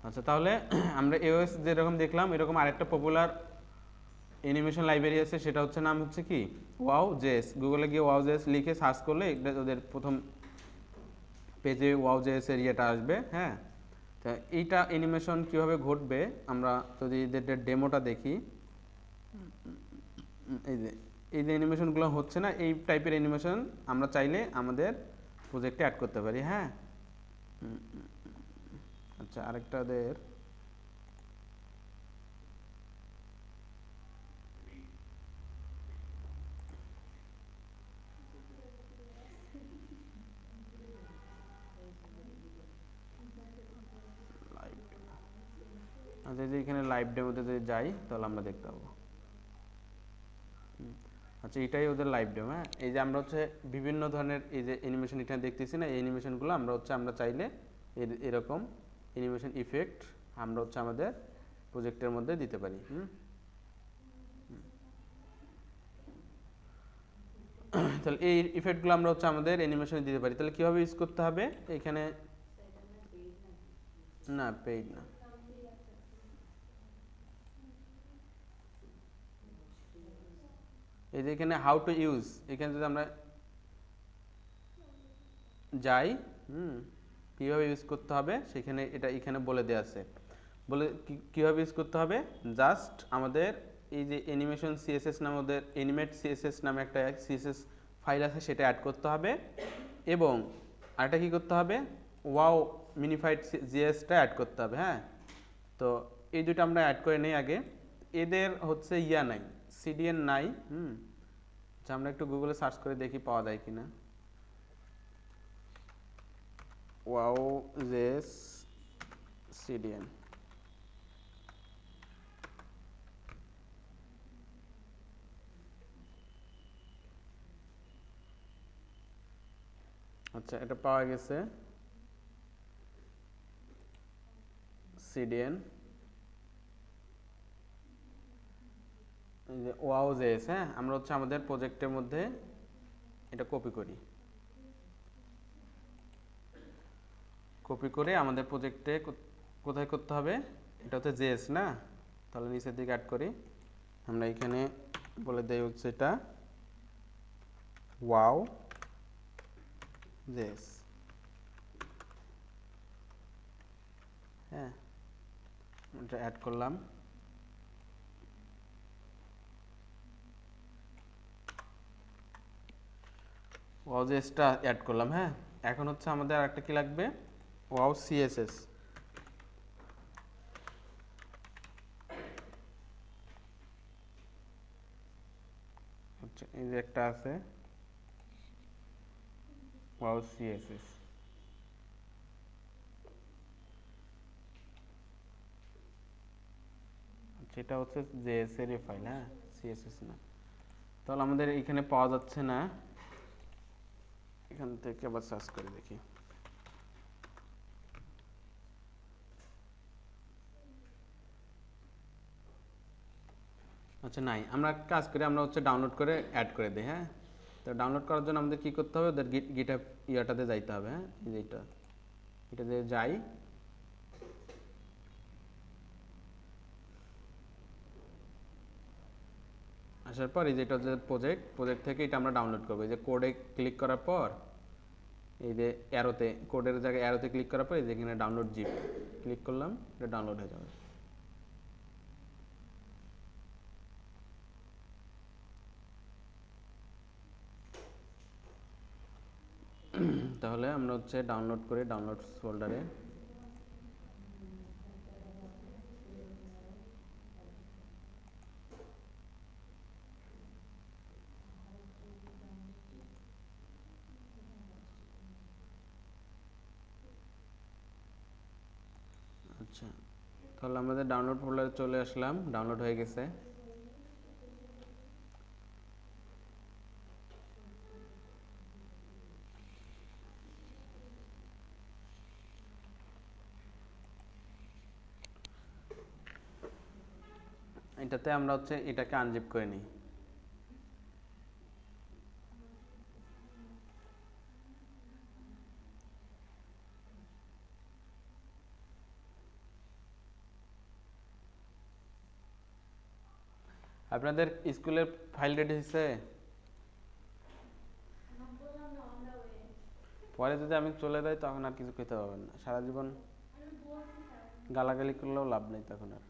আচ্ছা, তাহলে আমরা এওএস যেরকম দেখলাম এরকম আরেকটা পপুলার অ্যানিমেশন লাইব্রেরি আছে, সেটা হচ্ছে নাম হচ্ছে কি Wow.JS। গুগলে গিয়ে Wow.JS লিখে সার্চ করলে ওদের প্রথম পেজে Wow.JS এর ইয়েটা আসবে। হ্যাঁ, তা এইটা অ্যানিমেশন কীভাবে ঘটবে আমরা যদি এদের ডেমোটা দেখি। এই যে অ্যানিমেশনগুলো হচ্ছে না, এই টাইপের অ্যানিমেশন আমরা চাইলে আমাদের প্রজেক্টে অ্যাড করতে পারি। হ্যাঁ, আচ্ছা, আরেকটা ওদের লাইভ, আচ্ছা যে এখানে লাইভ ডেমোতে যদি যাই তাহলে আমরা দেখতে পাবো। আচ্ছা, এটাই ওদের লাইভ ডেমো। হ্যাঁ, এই যে আমরা হচ্ছে বিভিন্ন ধরনের এই যে অ্যানিমেশন এখানে দেখতেছি না, এই অ্যানিমেশনগুলো আমরা চাইলে এরকম অ্যানিমেশন ইফেক্ট আমরা আমাদের প্রজেক্টের মধ্যে দিতে পারি। তাহলে এই ইফেক্টগুলো আমরা আমাদের অ্যানিমেশনে দিতে পারি। তাহলে কীভাবে ইউজ করতে হবে এখানে? না, পেইড না। এই যে এখানে হাউ টু ইউজ, এখানে যদি আমরা যাই, কীভাবে ইউজ করতে হবে সেখানে এখানে বলে দেওয়া আছে। বলে কীভাবে ইউজ করতে হবে, জাস্ট আমাদের এই যে অ্যানিমেশন সিএসএস নামে ওদের অ্যানিমেট সিএসএস নামে একটা সিএসএস ফাইল আছে, সেটা অ্যাড করতে হবে। এবং আরেকটা কী করতে হবে, ওয়াও মিনিফাইড জিএসটা অ্যাড করতে হবে। হ্যাঁ, তো এই দুটো আমরা অ্যাড করে নিই আগে। এদের হচ্ছে নাই, সিডিএন নাই। আচ্ছা, আমরা একটু গুগলে সার্চ করে দেখি পাওয়া যায় কিনা। Wow.JS CDN। আচ্ছা, এটা পাওয়া গেছে, CDN Wow.JS। হ্যাঁ, আমরা আমাদের প্রজেক্টের মধ্যে এটা কপি করি, কপি করে আমাদের প্রজেক্টে কোথায় করতে হবে, এটা হচ্ছে জেএস না, তাহলে নিচের দিকে অ্যাড করি। আমরা এখানে বলে দেই হচ্ছে এটা Wow.JS। হ্যাঁ, এটা অ্যাড করলাম। Wow.JS-টা অ্যাড করলাম। হ্যাঁ, এখন আমাদের আরেকটা কি লাগবে, Wow.CSS। আচ্ছা, এই যে একটা আছে Wow.CSS। আচ্ছা, এটা হচ্ছে জেএস এর ফাইল। হ্যাঁ, সিএসএস না। তাহলে আমাদের এখানে পাওয়া যাচ্ছে না, এখান থেকে আবার সার্চ করে দেখি। আচ্ছা, নাই, আমরা কাজ করি, আমরা ডাউনলোড করে অ্যাড করে দিই। হ্যাঁ, তো ডাউনলোড করার জন্য আমাদের কী করতে হবে, ওদের গিটহাব ইয়াটাতে যাইতে হবে। হ্যাঁ, এই যে এটাতে যাই, আসার পর এই যেটা হচ্ছে প্রজেক্ট থেকে এটা আমরা ডাউনলোড করবো। এই যে কোডে ক্লিক করার পর এই যে অ্যারোতে, কোডের জায়গায় অ্যারোতে ক্লিক করার পর এই যে এখানে ডাউনলোড জিপ ক্লিক করলাম, এটা ডাউনলোড হয়ে যাবে। তাহলে আমরা ডাউনলোড করি, ডাউনলোড ফোল্ডারে। আচ্ছা, তাহলে আমাদের ডাউনলোড ফোল্ডারে চলে আসলাম, ডাউনলোড হয়ে গেছে। এটাতে আমরা এটাকে আনজিপ করে নিই। আপনাদের স্কুলের ফাইল রেডি হয়েছে? পরে যদি আমি চলে যাই তখন আর কিছু খেতে পারবেন না, সারা জীবন গালাগালি করলেও লাভ নেই তখন আর।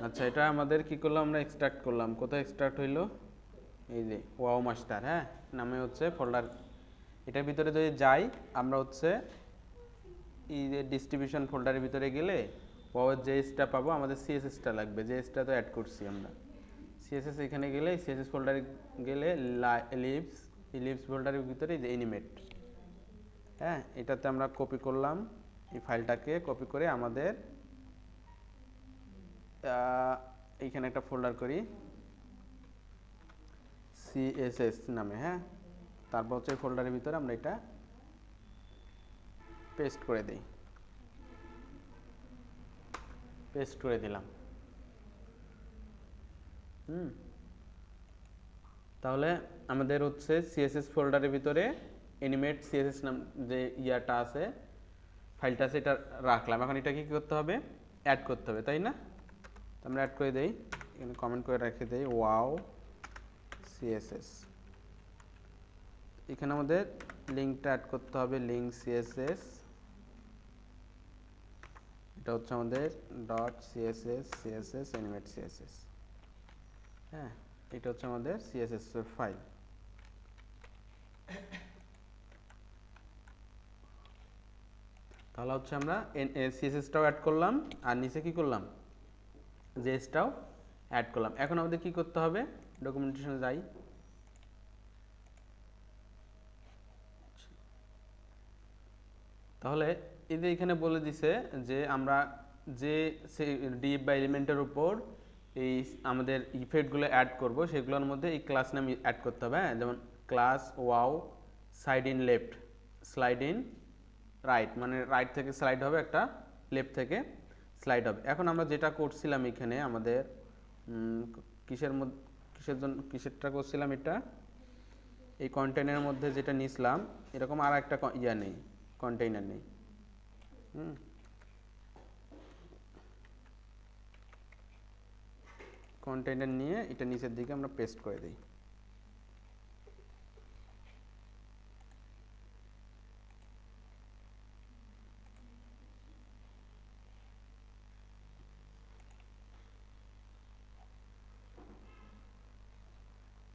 আচ্ছা, এটা আমাদের কি করলাম, আমরা এক্সট্রাক্ট করলাম। কোথায় এক্সট্রাক্ট হইলো? এই যে ওয়াও মাস্টার, হ্যাঁ, নামে হচ্ছে ফোল্ডার। এটার ভিতরে যদি যাই আমরা হচ্ছে এই যে ডিস্ট্রিবিউশন ফোল্ডারের ভিতরে গেলে ওয়াও জেএসটা পাবো, আমাদের সিএসএসটা লাগবে, জেএসটা তো অ্যাড করছি আমরা। সিএসএস এখানে গেলে সিএসএস ফোল্ডারে গেলে ইলিপস ফোল্ডারের ভিতরে যে এনিমেট, হ্যাঁ, এটাতে আমরা কপি করলাম। এই ফাইলটাকে কপি করে আমাদের এইখানে একটা ফোল্ডার করি সিএসএস নামে, হ্যাঁ, তারপর হচ্ছে ফোল্ডারের ভিতরে আমরা এটা পেস্ট করে দিই, পেস্ট করে দিলাম। তাহলে আমাদের হচ্ছে সিএসএস ফোল্ডারের ভিতরে অ্যানিমেট সিএসএস নাম যে ইয়াটা আছে, ফাইলটা আছে, এটা রাখলাম। এখন এটা কি করতে হবে? অ্যাড করতে হবে, তাই না? আমরা অ্যাড করে দেই, এখানে কমেন্ট করে রেখে দেই ওয়াও সিএসএস। এখানে আমাদের লিঙ্কটা অ্যাড করতে হবে, লিঙ্ক সিএসএস, এটা হচ্ছে আমাদের dot CSS CSS animate CSS, হ্যাঁ, এটা হচ্ছে আমাদের সিএসএস এর ফাইল। তাহলে হচ্ছে আমরা সিএসএসটাও অ্যাড করলাম আর নিচে কি করলাম, জেএসটাও অ্যাড করলাম। এখন আমাদের কি করতে হবে? ডকুমেন্টেশনে যাই, তাহলে এই যে এখানে বলে দিছে যে আমরা যে ডিভ বা এলিমেন্টের উপর এই আমাদের ইফেক্টগুলো অ্যাড করব সেগুলোর মধ্যে এই ক্লাস নাম অ্যাড করতে হবে, হ্যাঁ, যেমন class wow side in left slide in right, মানে রাইট থেকে স্লাইড হবে, একটা লেফট থেকে স্লাইড হবে। এখন আমরা যেটা করছিলাম এখানে আমাদের কিসেরটা করছিলাম, এটা এই কন্টেইনারের মধ্যে যেটা নিছিলাম এরকম আর একটা ইয়া নেই, কন্টেইনার নেই। কন্টেইনার নিয়ে এটা নিচের দিকে আমরা পেস্ট করে দিই।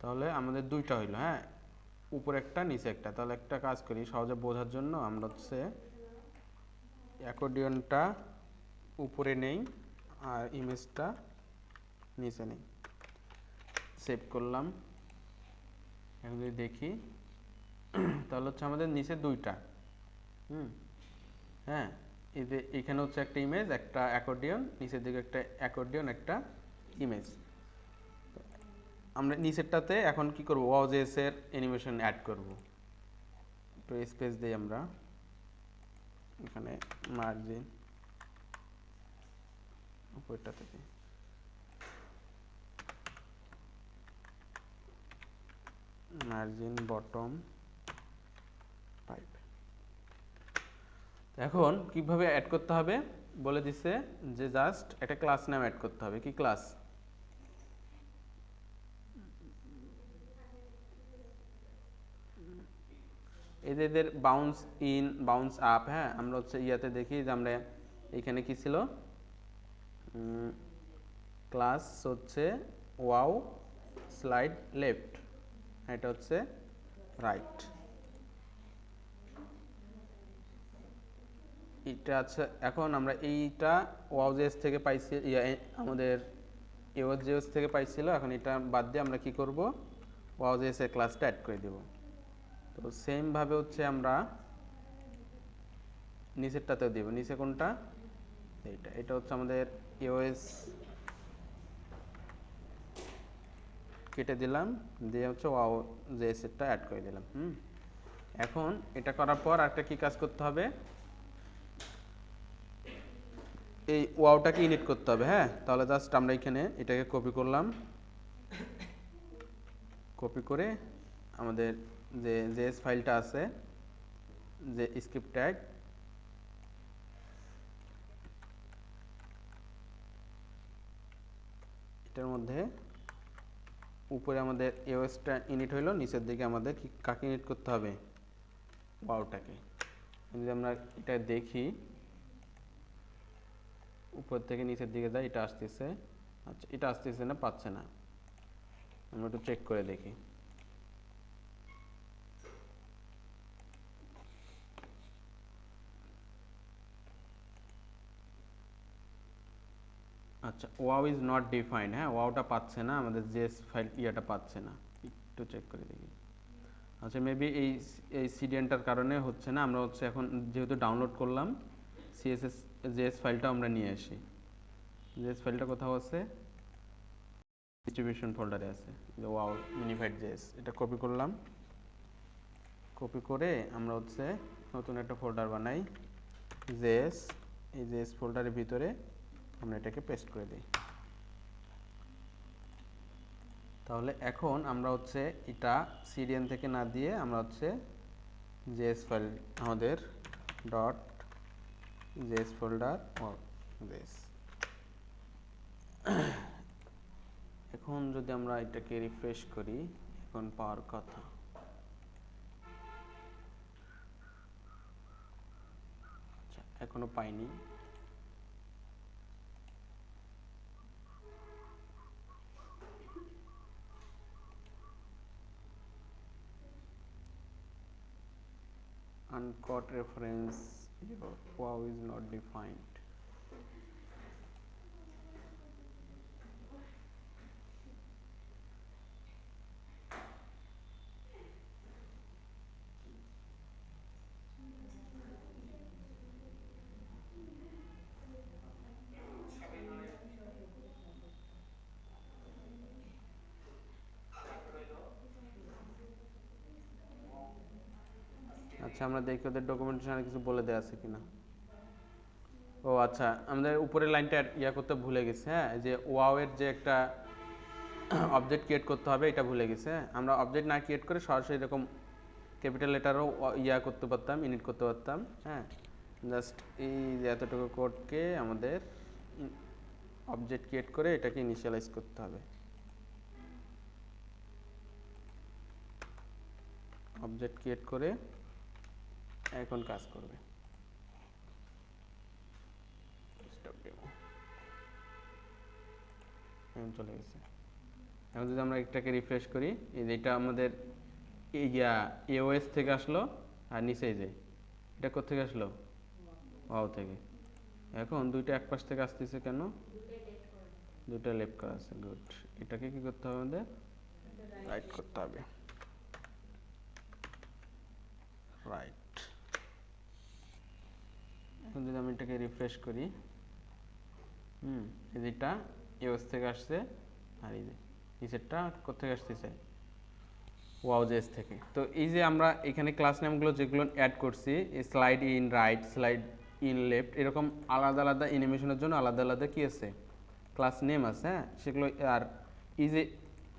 তাহলে আমাদের দুইটা হইলো, হ্যাঁ, উপরে একটা নিচে একটা। তাহলে একটা কাজ করি সহজে বোঝার জন্য, আমরা হচ্ছে অ্যাকর্ডিয়নটা উপরে নেই আর ইমেজটা নিচে নেই, সেভ করলাম। এখন যদি দেখি তাহলে হচ্ছে আমাদের নিচে দুইটা, হ্যাঁ, এই যে এখানে হচ্ছে একটা ইমেজ, একটা অ্যাকর্ডিয়ন, নিচের দিকে একটা অ্যাকর্ডিয়ন, একটা ইমেজ। আমরা নিচেরটাতে এখন কি করব, Wow.js এর অ্যানিমেশন অ্যাড করব। তো স্পেস দেই আমরা, এখানে মার্জিন উপরটাতে দিই, মার্জিন বটম 5। এখন কিভাবে অ্যাড করতে হবে বলে দিছে যে জাস্ট একটা ক্লাস নাম অ্যাড করতে হবে। কি ক্লাস? এদের বাউন্স ইন বাউন্স আপ, হ্যাঁ, আমরা হচ্ছে ইয়াতে দেখি যে আমরা এখানে কি ছিল, ক্লাস হচ্ছে ওয়াও স্লাইড লেফট, এটা হচ্ছে রাইট। এটা আছে। এখন আমরা এইটা Wow.js থেকে পাইছি, আমাদের Wow.js থেকে পাইছিল। এখন এটা বাদ দিয়ে আমরা কি করব, Wow.js এর ক্লাসটা অ্যাড করে দেব। তো সেম ভাবে হচ্ছে আমরা নিচেরটাতেও দেব। নিচে কোনটা? এইটা, এটা হচ্ছে আমাদের iOS, কেটে দিলাম, দিয়ে হচ্ছে Wow.js এরটা অ্যাড করে দিলাম। এখন এটা করার পর একটা কি কাজ করতে হবে, এই ওয়াওটাকে ইনিট করতে হবে, হ্যাঁ। তাহলে জাস্ট আমরা এখানে এটাকে কপি করলাম, কপি করে আমাদের যে জেএস ফাইলটা আছে, যে স্ক্রিপ্ট ট্যাগ, এটার মধ্যে উপরে আমাদের এওএসটা ইনিট হইলো, নিচের দিকে আমাদের কি কাকে ইনিট করতে হবে, ওয়াওটাকে। যদি আমরা এটা দেখি উপর থেকে নিচের দিকে যাই, এটা আসতেছে, আচ্ছা এটা আসতেছে না, পাচ্ছে না, আমরা একটু চেক করে দেখি। আচ্ছা ওয়াও ইজ নট ডিফাইন্ড, হ্যাঁ ওয়াওটা পাচ্ছে না, আমাদের জেএস ফাইল ইয়াটা পাচ্ছে না, একটু চেক করে দেখি। আচ্ছা মেবি এই সিডিএনটার কারণে হচ্ছে না, আমরা হচ্ছে এখন যেহেতু ডাউনলোড করলাম সিএসএস জেএস ফাইলটা আমরা নিয়ে আসি। জেএস ফাইলটা কোথাও আছে, ডিস্ট্রিবিউশন ফোল্ডারে আছে, ওয়াও মিনিফাইড জেএস, এটা কপি করলাম। কপি করে আমরা হচ্ছে নতুন একটা ফোল্ডার বানাই জেএস, এই জেএস ফোল্ডারের ভিতরে আমরা এটাকে পেস্ট করে দিই। তাহলে এখন আমরা হচ্ছে এটা সিডিএন থেকে না দিয়ে আমরা হচ্ছে জেএস ফাইল আমাদের ডট জেএস ফোল্ডার ও জেএস। এখন যদি আমরা এটাকে রিফ্রেশ করি, এখন পাওয়ার কথা, আচ্ছা এখনো পাইনি। Uncaught reference, your wow is not defined. আচ্ছা আমরা দেখি ওদের ডকুমেন্টেশনে কিছু বলে দেওয়া আছে কিনা। ও আচ্ছা আমাদের উপরের লাইনটা ইয়া করতে ভুলে গেছে, হ্যাঁ যে ওয়াও এর যে একটা অবজেক্ট ক্রিয়েট করতে হবে এটা ভুলে গেছে। হ্যাঁ আমরা অবজেক্ট না ক্রিয়েট করে সরাসরি এরকম ক্যাপিটাল লেটারও ইয়া করতে পারতাম, ইনিট করতে পারতাম। হ্যাঁ জাস্ট এই এতটুকু কোডকে আমাদের অবজেক্ট ক্রিয়েট করে এটাকে ইনিশিয়ালাইজ করতে হবে। অবজেক্ট ক্রিয়েট করে এখন কাজ করবে। এখন চলে গেছে। এখন যদি আমরা এটাকে রিফ্রেশ করি, এই যে এটা আমাদের এওএস থেকে আসলো, আর নিচে যে এটা কোত্থেকে আসলো, ওয়াও থেকে। এখন দুইটা এক পাশ থেকে আসতেছে কেন, দুইটা লেফট করা আছে, গুড। এটাকে কি করতে হবে, আমাদের রাইট করতে হবে, রাইট। এখন যদি আমি এটাকে রিফ্রেশ করি, এই যেটা এওএস থেকে আসছে, আর এই যে নিচেরটা কোত্থেকে আসতেছে, ওয়াও.js থেকে। তো এই যে আমরা এখানে ক্লাস নেমগুলো যেগুলো অ্যাড করছি, slide in right, slide in left, এরকম আলাদা আলাদা অ্যানিমেশনের জন্য আলাদা আলাদা কি আছে, ক্লাস নেম আছে। হ্যাঁ সেগুলো, আর এই যে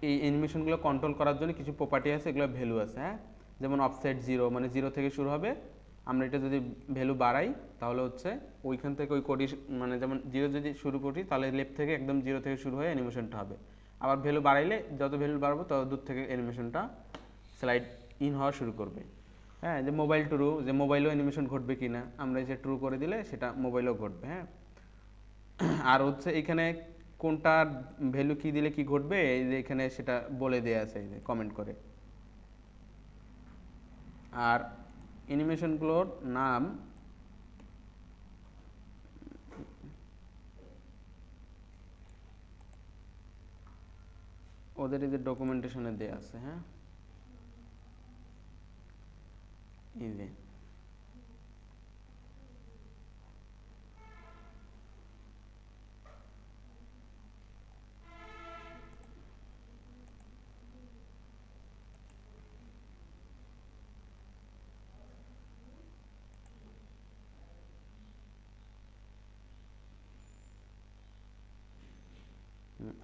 এই অ্যানিমেশনগুলো কন্ট্রোল করার জন্য কিছু প্রপার্টি আছে, এগুলো ভ্যালু আছে। হ্যাঁ যেমন অফসেট 0, মানে 0 থেকে শুরু হবে, আমরা এটা যদি ভ্যালু বাড়াই তাহলে হচ্ছে ওইখান থেকে ওই কোডি, মানে যেমন 0 যদি শুরু করি তাহলে লেফট থেকে একদম 0 থেকে শুরু হয়ে অ্যানিমেশনটা হবে। আবার ভ্যালু বাড়াইলে যত ভ্যালু বাড়াবো তত দূর থেকে অ্যানিমেশনটা স্লাইড ইন হওয়া শুরু করবে। হ্যাঁ যে মোবাইল ট্রু, যে মোবাইলেও অ্যানিমেশন ঘটবে কি না, আমরা যে ট্রু করে দিলে সেটা মোবাইলেও ঘটবে। হ্যাঁ আর হচ্ছে এখানে কোনটা ভ্যালু কি দিলে কি ঘটবে, এই যে এখানে সেটা বলে দেয়া আছে, এই যে কমেন্ট করে। আর অ্যানিমেশনগুলোর নাম ওদের এই যে ডকুমেন্টেশনে দেয়া আছে। হ্যাঁ এই যে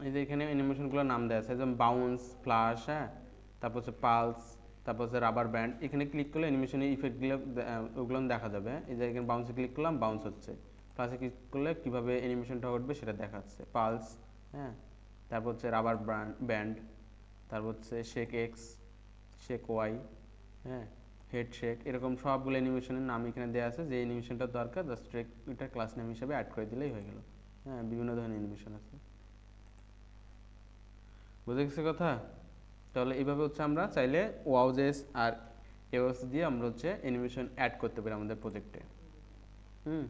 এই যে এখানে অ্যানিমেশনগুলোর নাম দেওয়া আছে, যেমন বাউন্স, ফ্লাশ, হ্যাঁ তারপর হচ্ছে পালস, তারপর হচ্ছে রাবার ব্যান্ড। এখানে ক্লিক করলে অ্যানিমেশনের ইফেক্টগুলো ওগুলো দেখা যাবে। এই যে এখানে বাউন্সে ক্লিক করলাম, বাউন্স হচ্ছে। ফ্লাশে ক্লিক করলে কীভাবে অ্যানিমেশনটা ঘটবে সেটা দেখাচ্ছে, পালস। হ্যাঁ তারপর হচ্ছে রাবার ব্যান্ড, তারপর হচ্ছে শেক এক্স, শেক ওয়াই, হ্যাঁ, হেড শেক, এরকম সবগুলো অ্যানিমেশনের নাম এখানে দেওয়া আছে। যে অ্যানিমেশনটা দরকার জাস্ট এটা ক্লাস নেম হিসেবে অ্যাড করে দিলেই হয়ে গেল। হ্যাঁ, বিভিন্ন ধরনের অ্যানিমেশন আছে। বুঝে গেছে কথা? তাহলে এইভাবে হচ্ছে আমরা চাইলে Wow.js আর AOS দিয়ে আমরা হচ্ছে অ্যানিমেশন অ্যাড করতে পারি আমাদের প্রজেক্টে। হুম।